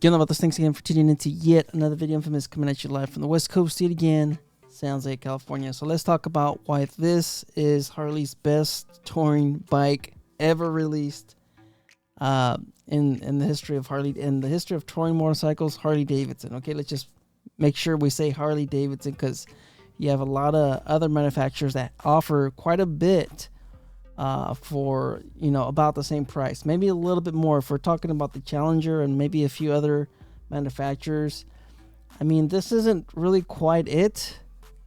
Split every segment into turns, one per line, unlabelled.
Getting about this, thanks again for tuning into yet another video. Infamous coming at you live from the West Coast yet again, San Jose, California. So let's talk about why this is Harley's best touring bike ever released in the history of Harley, in the history of touring motorcycles. Harley Davidson. Okay, let's just make sure we say Harley Davidson, because you have a lot of other manufacturers that offer quite a bit for, you know, about the same price, maybe a little bit more if we're talking about the Challenger and maybe a few other manufacturers. I mean, this isn't really quite it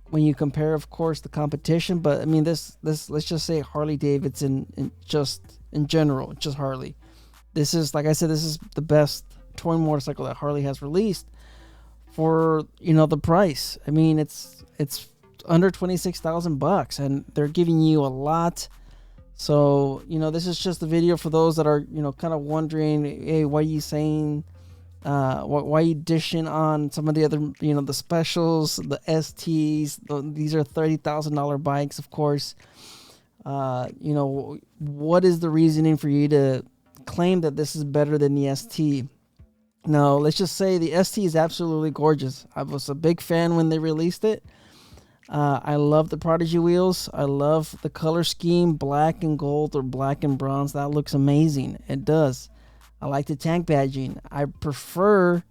when you compare, of course, the competition, but I mean, this let's just say Harley Davidson in general, just Harley. This is, like I said, this is the best touring motorcycle that Harley has released for, you know, the price. I mean, it's under $26,000 and they're giving you a lot. So, you know, this is just a video for those that are, you know, kind of wondering, hey, why are you saying, why are you dishing on some of the other, you know, the specials, the STs, these are $30,000 bikes, of course. You know, what is the reasoning for you to claim that this is better than the ST? No, let's just say the ST is absolutely gorgeous. I was a big fan when they released it. I love the Prodigy wheels. I love the color scheme, black and gold or black and bronze. That looks amazing. It does. I like the tank badging. I prefer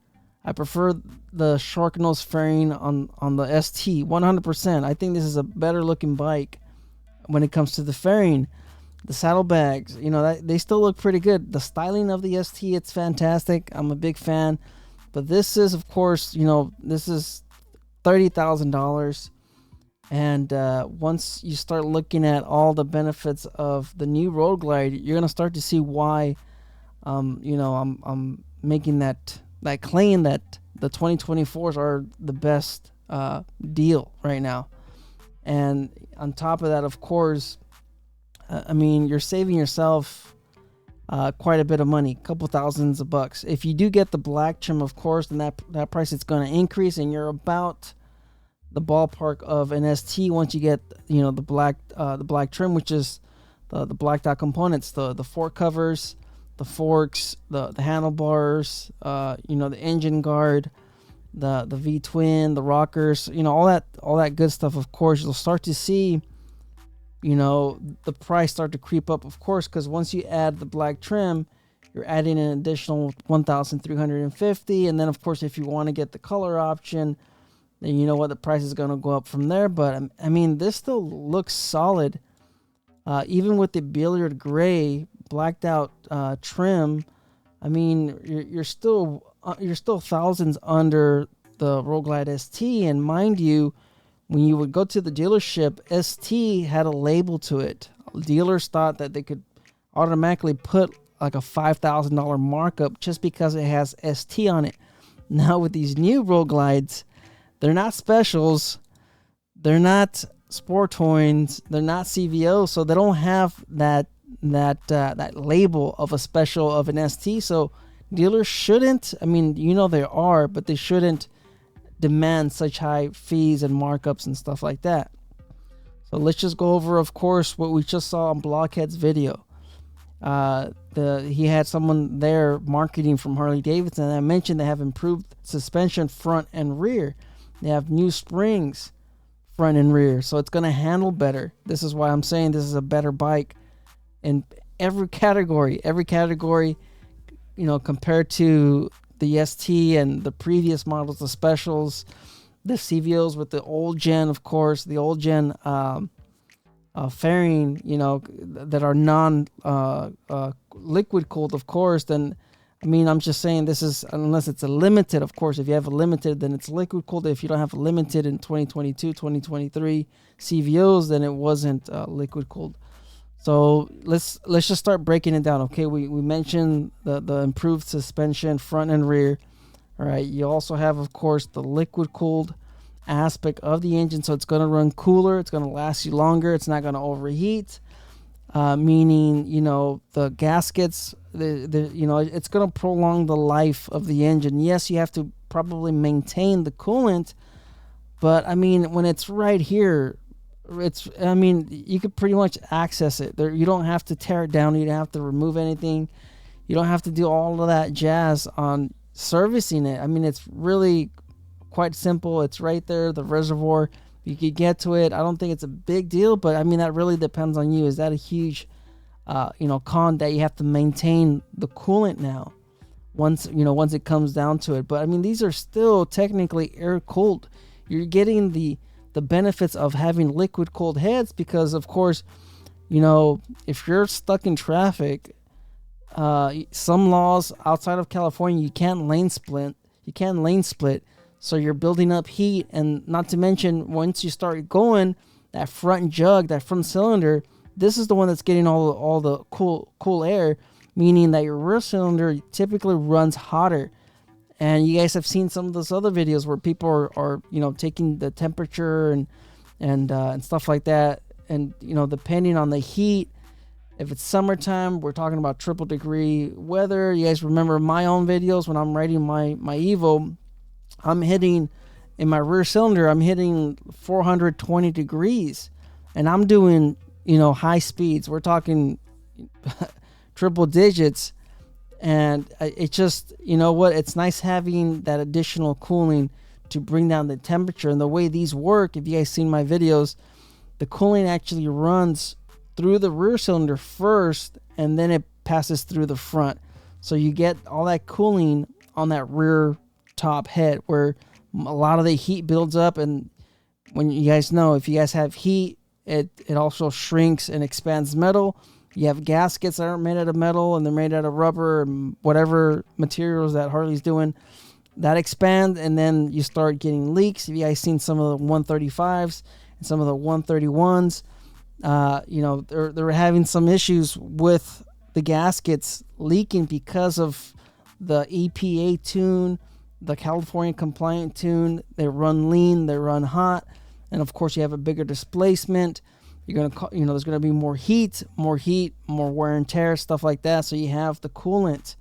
the shark nose fairing on the ST 100%. I think this is a better looking bike when it comes to the fairing. The saddlebags, you know, they still look pretty good. The styling of the ST, it's fantastic. I'm a big fan. But this is, of course, you know, this is $30,000. And once you start looking at all the benefits of the new Road Glide, you're gonna start to see why, you know, I'm making that claim that the 2024s are the best deal right now. And on top of that, of course, I mean, you're saving yourself quite a bit of money, a couple thousands of bucks. If you do get the black trim, of course, then that price is gonna increase, and you're about the ballpark of an ST once you get, you know, the black trim, which is the blacked out components, the fork covers, the forks, the handlebars, you know, the engine guard, the V twin, the rockers, you know, all that good stuff. Of course, you'll start to see, you know, the price start to creep up, of course, because once you add the black trim, you're adding an additional $1,350, and then of course, if you want to get the color option, then you know what, the price is going to go up from there. But I mean, this still looks solid, even with the billiard gray blacked out trim. I mean, you're still thousands under the Road Glide ST. And mind you, when you would go to the dealership, ST had a label to it. Dealers thought that they could automatically put like a $5,000 markup just because it has ST on it. Now with these new Road Glides, they're not specials, they're not sport touring, they're not CVO, so they don't have that label of a special of an ST. So dealers shouldn't, I mean, you know, they are, but they shouldn't demand such high fees and markups and stuff like that. So let's just go over, of course, what we just saw on Blockhead's video. He had someone there marketing from Harley Davidson, and I mentioned they have improved suspension front and rear. They have new springs front and rear, so it's going to handle better. This is why I'm saying this is a better bike in every category, you know, compared to the ST and the previous models, the specials, the CVOs with the old gen, of course, the old gen fairing, you know, that are non liquid cooled, of course. Then I mean, I'm just saying this is, unless it's a limited, of course, if you have a limited, then it's liquid cooled. If you don't have a limited in 2022, 2023 CVOs, then it wasn't liquid cooled. So let's just start breaking it down. Okay, we mentioned the improved suspension front and rear. All right, you also have, of course, the liquid cooled aspect of the engine, so it's going to run cooler, it's going to last you longer, it's not going to overheat. Meaning, you know, the gaskets, you know, it's going to prolong the life of the engine. Yes, you have to probably maintain the coolant, but I mean, when it's right here, I mean, you could pretty much access it. You don't have to tear it down. You don't have to remove anything. You don't have to do all of that jazz on servicing it. I mean, it's really quite simple. It's right there, the reservoir. You could get to it. I don't think it's a big deal, but I mean, that really depends on you. Is that a huge, con that you have to maintain the coolant now? Once it comes down to it. But I mean, these are still technically air cooled. You're getting the benefits of having liquid cooled heads because, of course, if you're stuck in traffic, some laws outside of California, you can't lane split. So you're building up heat, and not to mention, once you start going, that front jug, that front cylinder, this is the one that's getting all the cool air, meaning that your rear cylinder typically runs hotter. And you guys have seen some of those other videos where people are taking the temperature and stuff like that. And, depending on the heat, if it's summertime, we're talking about triple degree weather. You guys remember my own videos when I'm riding my Evo, I'm hitting, in my rear cylinder, I'm hitting 420 degrees. And I'm doing, high speeds. We're talking triple digits. And it just, it's nice having that additional cooling to bring down the temperature. And the way these work, if you guys seen my videos, the cooling actually runs through the rear cylinder first, and then it passes through the front. So you get all that cooling on that rear top head where a lot of the heat builds up. And when you guys know, if you guys have heat, it also shrinks and expands metal. You have gaskets that aren't made out of metal and they're made out of rubber and whatever materials that Harley's doing. That expands, and then you start getting leaks. If you guys seen some of the 135s and some of the 131s, they're having some issues with the gaskets leaking because of the EPA tune, the California compliant tune. They run lean, they run hot, and of course you have a bigger displacement. You're gonna, there's gonna be more heat, more wear and tear, stuff like that. So you have the coolant.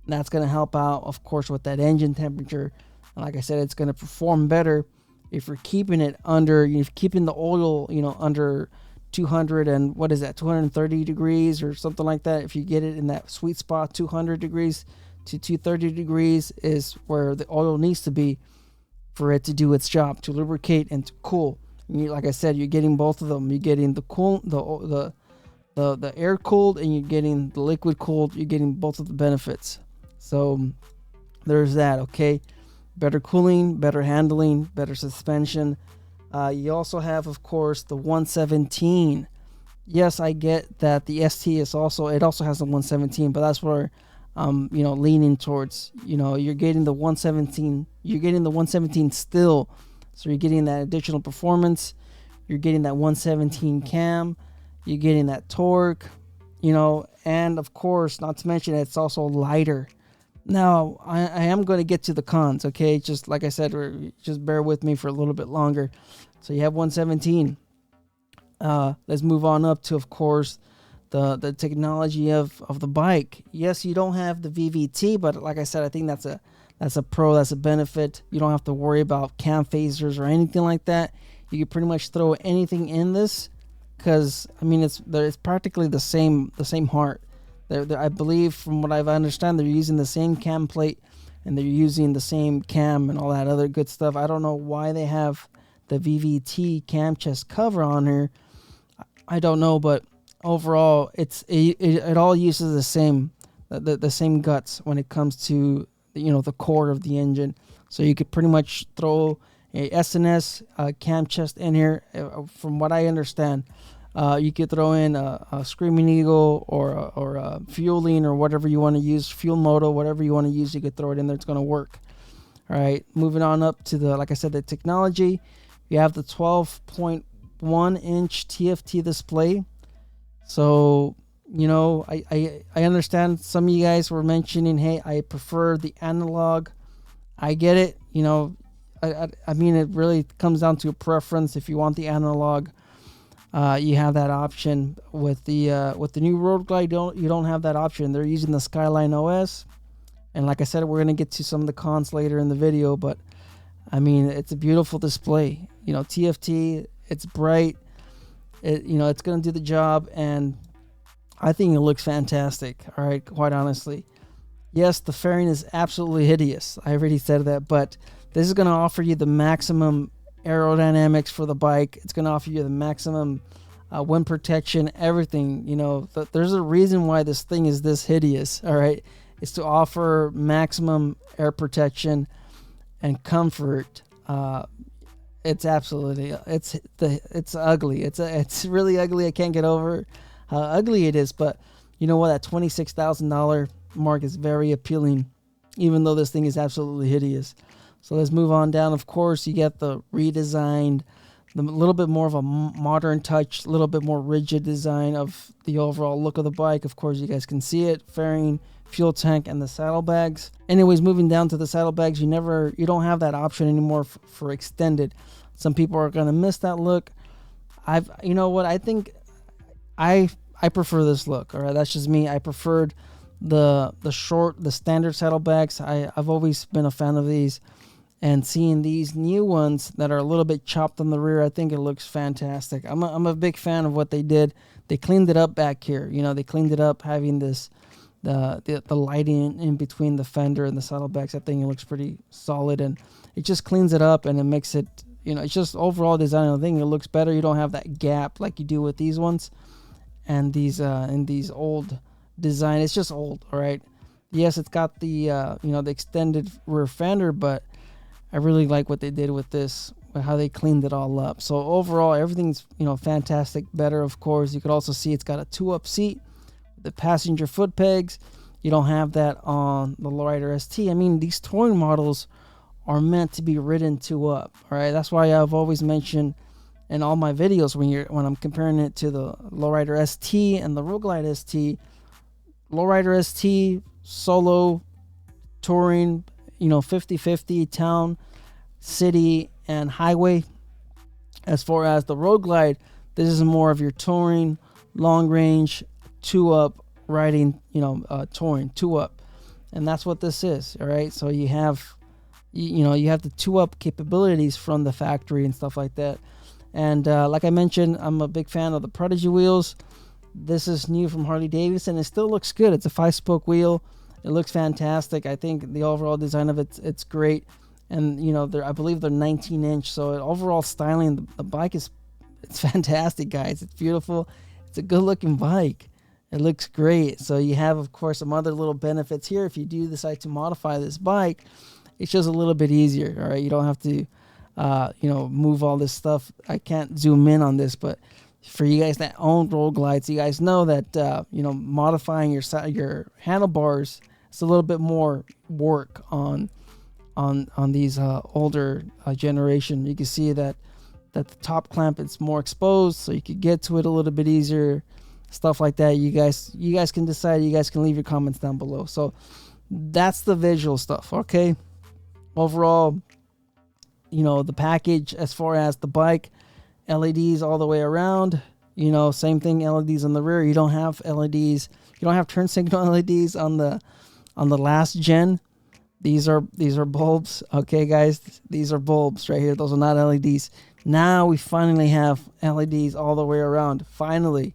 That's gonna help out, of course, with that engine temperature. And like I said, it's gonna perform better if you're keeping it under, keeping the oil, under 200 and 230 degrees or something like that. If you get it in that sweet spot, 200 degrees to 230 degrees is where the oil needs to be for it to do its job, to lubricate and to cool. Like I said, you're getting both of them. You're getting the air cooled, and you're getting the liquid cooled. You're getting both of the benefits. So there's that. Okay, better cooling, better handling, better suspension. You also have, of course, the 117. Yes, I get that the ST is also has the 117, but that's where leaning towards. You're getting the 117. You're getting the 117 still. So you're getting that additional performance. You're getting that 117 cam. You're getting that torque, and of course, not to mention, it's also lighter. Now, I am going to get to the cons, okay? Just like I said, just bear with me for a little bit longer. So you have 117. Let's move on up to, of course, the technology of the bike. Yes, you don't have the VVT, but like I said, I think that's a pro, that's a benefit. You don't have to worry about cam phasers or anything like that. You can pretty much throw anything in this because, I mean, it's practically the same heart. I believe, from what I understand, they're using the same cam plate and they're using the same cam and all that other good stuff. I don't know why they have the VVT cam chest cover on here. I don't know, but overall, it all uses the same guts when it comes to the core of the engine. So you could pretty much throw a SNS cam chest in here. From what I understand, you could throw in a Screaming Eagle or a Fueling or whatever you want to use, Fuel Moto, whatever you want to use, you could throw it in there. It's going to work. All right, moving on up to like I said, the technology. You have the 12.1 inch TFT display. So I understand some of you guys were mentioning, hey, I prefer the analog. I get it. I mean, it really comes down to a preference. If you want the analog, you have that option. With the new Road Glide, you don't have that option. They're using the Skyline OS, and like I said, we're gonna get to some of the cons later in the video. But I mean, it's a beautiful display. TFT. It's bright. It's gonna do the job, and I think it looks fantastic. All right, quite honestly. Yes, the fairing is absolutely hideous. I already said that, but this is going to offer you the maximum aerodynamics for the bike. It's going to offer you the maximum wind protection, everything. You know, there's a reason why this thing is this hideous. All right, it's to offer maximum air protection and comfort. It's absolutely it's ugly. It's really ugly. I can't get over how ugly it is. But you know what? That $26,000 mark is very appealing, even though this thing is absolutely hideous. So let's move on down. Of course, you get the redesigned, a little bit more of a modern touch, a little bit more rigid design of the overall look of the bike. Of course, you guys can see it, fairing, fuel tank, and the saddlebags. Anyways, moving down to the saddlebags, you don't have that option anymore for extended. Some people are gonna miss that look. You know what? I think I prefer this look. All right, that's just me. I preferred the standard saddlebags. I've always been a fan of these. And seeing these new ones that are a little bit chopped on the rear, I think it looks fantastic. I'm a big fan of what they did. They cleaned it up back here. You know, they cleaned it up, having this the lighting in between the fender and the saddlebags. I think it looks pretty solid, and it just cleans it up, and it makes it, you know, it's just overall design. I think it looks better. You don't have that gap like you do with these ones, and these old design. It's just old, all right. Yes, it's got the you know, the extended rear fender, but I really like what they did with this, how they cleaned it all up. So overall, everything's, you know, fantastic. Better, of course. You could also see it's got a 2-up seat, the passenger foot pegs. You don't have that on the Lowrider ST. I mean, these touring models are meant to be ridden 2-up. All right, that's why I've always mentioned in all my videos when I'm comparing it to the Lowrider ST and the Road Glide ST. Lowrider ST solo touring, you know, 50-50 town, city, and highway. As far as the Road Glide, this is more of your touring, long range, 2-up riding, you know, touring, 2-up. And that's what this is, all right? So you have, you know, you have the 2-up capabilities from the factory and stuff like that. And like I mentioned, I'm a big fan of the Prodigy wheels. This is new from Harley Davidson. It still looks good. It's a 5-spoke wheel. It looks fantastic. I think the overall design of it's great. And, you know, I believe they're 19-inch. So overall styling, the bike it's fantastic, guys. It's beautiful. It's a good-looking bike. It looks great. So you have, of course, some other little benefits here. If you do decide to modify this bike, it's just a little bit easier, all right? You don't have to, you know, move all this stuff. I can't zoom in on this, but for you guys that own Road Glides, you guys know that, you know, modifying your handlebars, it's a little bit more work on these older generation. You can see that the top clamp is more exposed, so you could get to it a little bit easier, stuff like that. You guys can decide. You guys can leave your comments down below. So that's the visual stuff, okay? Overall, you know, the package as far as the bike, LEDs all the way around, you know, same thing, LEDs on the rear. You don't have LEDs, you don't have turn signal LEDs on the last gen. These are bulbs, okay, guys? These are bulbs right here. Those are not LEDs. Now we finally have LEDs all the way around. Finally,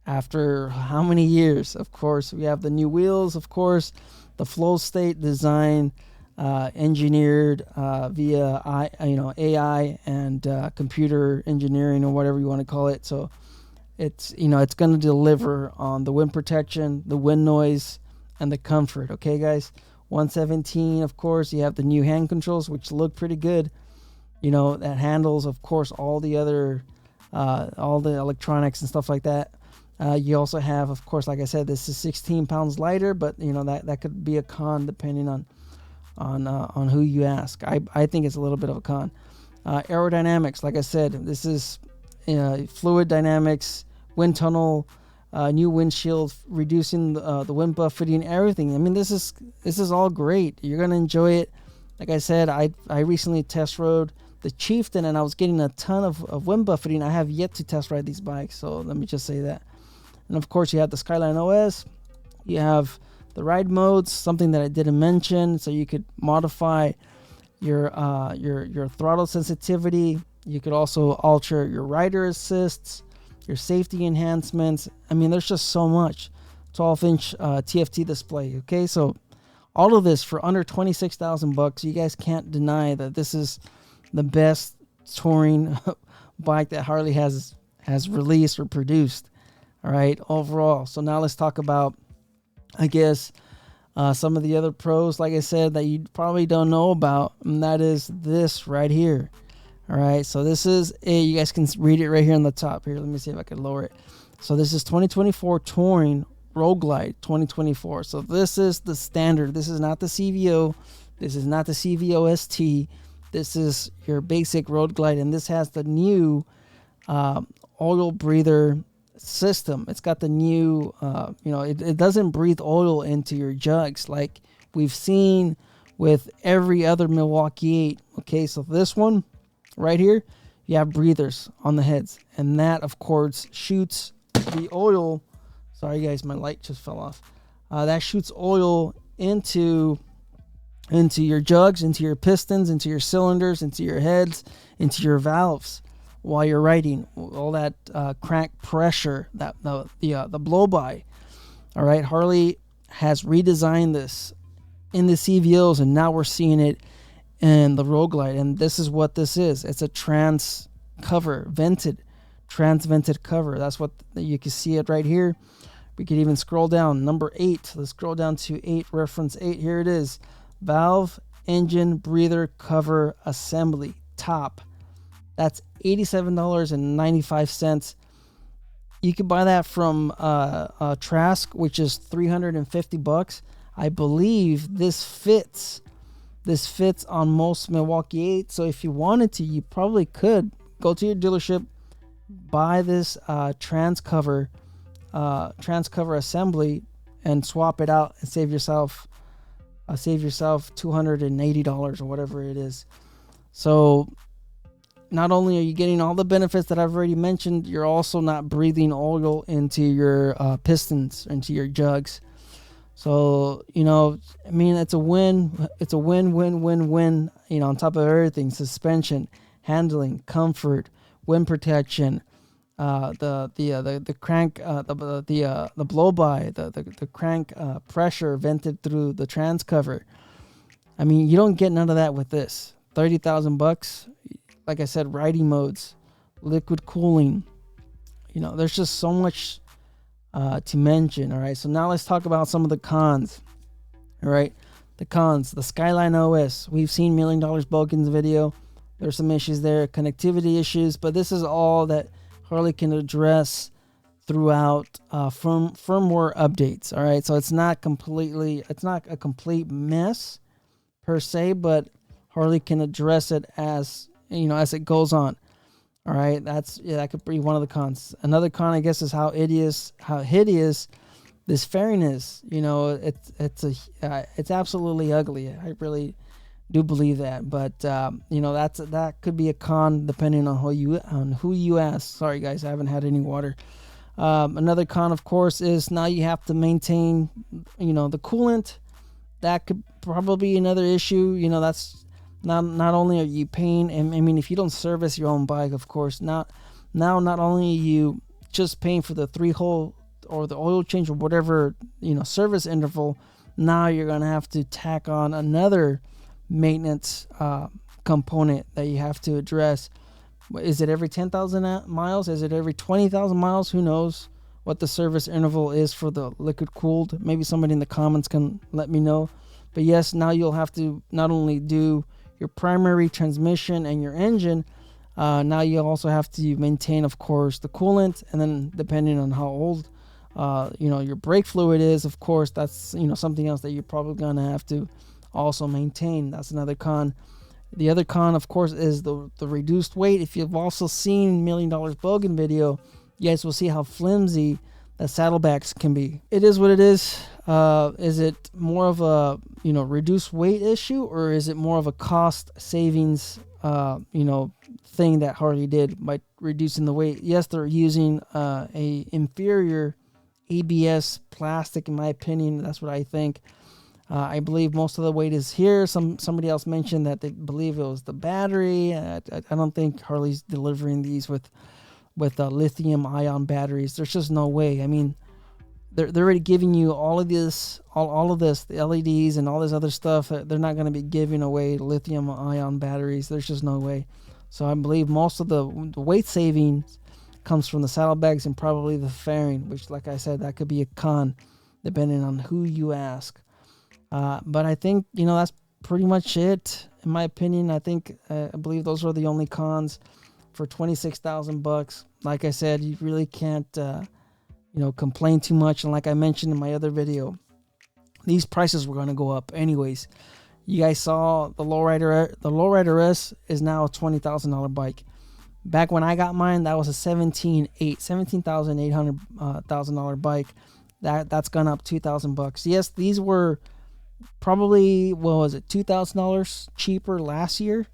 after how many years? Of course, we have the new wheels. Of course, the flow state design, engineered via AI and computer engineering, or whatever you want to call it. So it's, you know, it's going to deliver on the wind protection, the wind noise, and the comfort. Okay, guys. 117, of course, you have the new hand controls, which look pretty good. You know, that handles, of course, all the other, all the electronics and stuff like that. You also have, of course, like I said, this is 16 pounds lighter, but, you know, that could be a con depending on who you ask. I think it's a little bit of a con. Aerodynamics, like I said, this is fluid dynamics, wind tunnel, new windshield, reducing the wind buffeting, everything. I mean, this is all great. You're gonna enjoy it. Like I said, I recently test rode the Chieftain, and I was getting a ton of wind buffeting. I have yet to test ride these bikes, so let me just say that. And of course, you have the Skyline OS. You have the ride modes, something that I didn't mention, so you could modify your throttle sensitivity. You could also alter your rider assists, your safety enhancements. I mean, there's just so much. 12-inch TFT display. Okay, so All of this for under 26,000 bucks. You guys can't deny that this is the best touring bike that Harley has released or produced. All right, overall. So now let's talk about, I guess, some of the other pros, like I said, that you probably don't know about, and that is this right here. All right, so this is you guys can read it right here on the top here. Let me see if I can lower it. So this is 2024 Touring Road Glide 2024. So this is the standard. This is not the CVO. This is not the CVO ST. This is your basic Road Glide, and this has the new oil breather system. It's got the new, it doesn't breathe oil into your jugs like we've seen with every other Milwaukee 8. Okay, so this one right here, you have breathers on the heads, and that of course shoots the oil. Sorry guys, my light just fell off. That shoots oil into your jugs, into your pistons, into your cylinders, into your heads, into your valves while you're riding. All that crank pressure, that the blow by. All right, Harley has redesigned this in the CVOs, and now we're seeing it in the Road Glide. And this is what this is. It's a trans vented cover. That's what you can see it right here. We could even scroll down. Number 8. Let's scroll down to 8. Reference 8. Here it is. Valve engine breather cover assembly top. That's $87.95. You can buy that from Trask, which is $350. I believe this fits on most Milwaukee 8. So if you wanted to, you probably could go to your dealership, buy this trans cover assembly, and swap it out and save yourself $280 or whatever it is. So not only are you getting all the benefits that I've already mentioned, you're also not breathing oil into your pistons, into your jugs. So, I mean, it's a win. It's a win-win-win-win, on top of everything: suspension, handling, comfort, wind protection, the crank, the blow by, the crank pressure vented through the trans cover. I mean, you don't get none of that with this. $30,000. Like I said, riding modes, liquid cooling. There's just so much to mention. All right, so now let's talk about some of the cons. All right, the cons: the Skyline OS. We've seen $1 Million Bogan's video. There's some issues there, connectivity issues, but this is all that Harley can address throughout firmware updates. All right, so it's not a complete mess per se, but Harley can address it as it goes on. All right, that could be one of the cons. Another con, I guess, is how hideous this fairing is. It's absolutely ugly. I really do believe that, but that could be a con depending on who you ask. Sorry guys, I haven't had any water. Another con, of course, is now you have to maintain the coolant. That could probably be another issue. That's not only are you paying, I mean, if you don't service your own bike, of course, not only are you just paying for the 3-hole or the oil change or whatever service interval, now you're gonna have to tack on another maintenance component that you have to address. Is it every 10,000 miles? Is it every 20,000 miles? Who knows what the service interval is for the liquid cooled? Maybe somebody in the comments can let me know. But yes, now you'll have to not only do your primary transmission and your engine, now you also have to maintain, of course, the coolant, and then depending on how old your brake fluid is, of course, that's something else that you're probably gonna have to also maintain. That's another con. The other con, of course, is the reduced weight. If you've also seen $1 Million Bogan video, you guys will see how flimsy the saddlebags can be. It is what it is. Is it more of a reduced weight issue, or is it more of a cost savings thing that Harley did by reducing the weight? Yes, they're using a inferior ABS plastic, in my opinion. That's what I think. I believe most of the weight is here. Somebody else mentioned that they believe it was the battery. I don't think Harley's delivering these with lithium ion batteries. There's just no way. I mean, they're already giving you all of this, all of this, the LEDs and all this other stuff. They're not going to be giving away lithium ion batteries. There's just no way. So I believe most of the weight savings comes from the saddlebags and probably the fairing, which, like I said, that could be a con depending on who you ask. But I think, that's pretty much it in my opinion. I believe those are the only cons for $26,000. Like I said, you really can't complain too much. And like I mentioned in my other video, these prices were going to go up anyways. You guys saw the Lowrider S is now a $20,000 bike. Back when I got mine, that was a $17,800 bike. That's gone up $2,000. Yes, these were probably, what was it, $2,000 cheaper last year.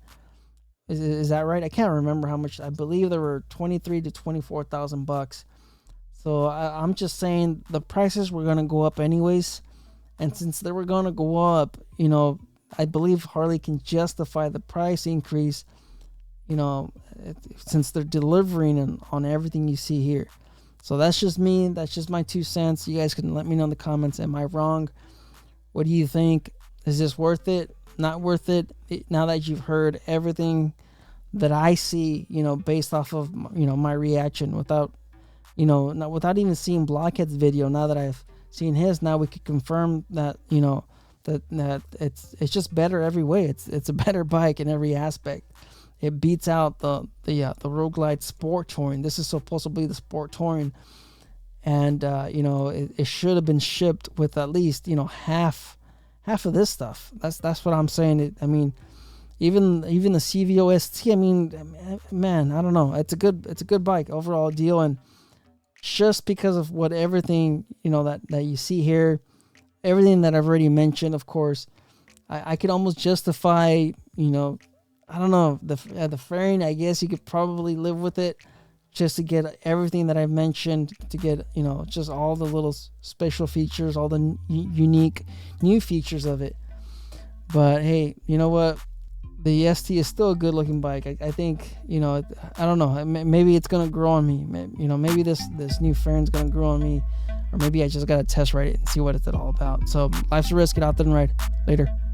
Is that right? I can't remember how much. I believe there were $23,000 to $24,000. So I'm just saying the prices were going to go up anyways. And since they were going to go up, I believe Harley can justify the price increase, since they're delivering on everything you see here. So that's just me. That's just my 2 cents. You guys can let me know in the comments. Am I wrong? What do you think? Is this worth it? Not worth it? Now that you've heard everything that I see, based off of, my reaction without even seeing Blockhead's video. Now that I've seen his, now we could confirm that, that it's just better every way. It's a better bike in every aspect. It beats out the Road Glide Sport Touring. This is supposed to be the Sport Touring, and it should have been shipped with at least half of this stuff. That's what I'm saying. Even the CVO ST. Man, I don't know. It's a good bike overall deal, and just because of what everything that you see here, everything that I've already mentioned, of course, I could almost justify, I don't know, the fairing. I guess you could probably live with it just to get everything that I've mentioned, to get, just all the little special features, all the unique new features of it. But hey, you know what? The ST is still a good looking bike. I think, I don't know, maybe it's going to grow on me. Maybe this new fairing's going to grow on me, or maybe I just got to test ride it and see what it's all about. So life's a risk. Get out there and ride. Later.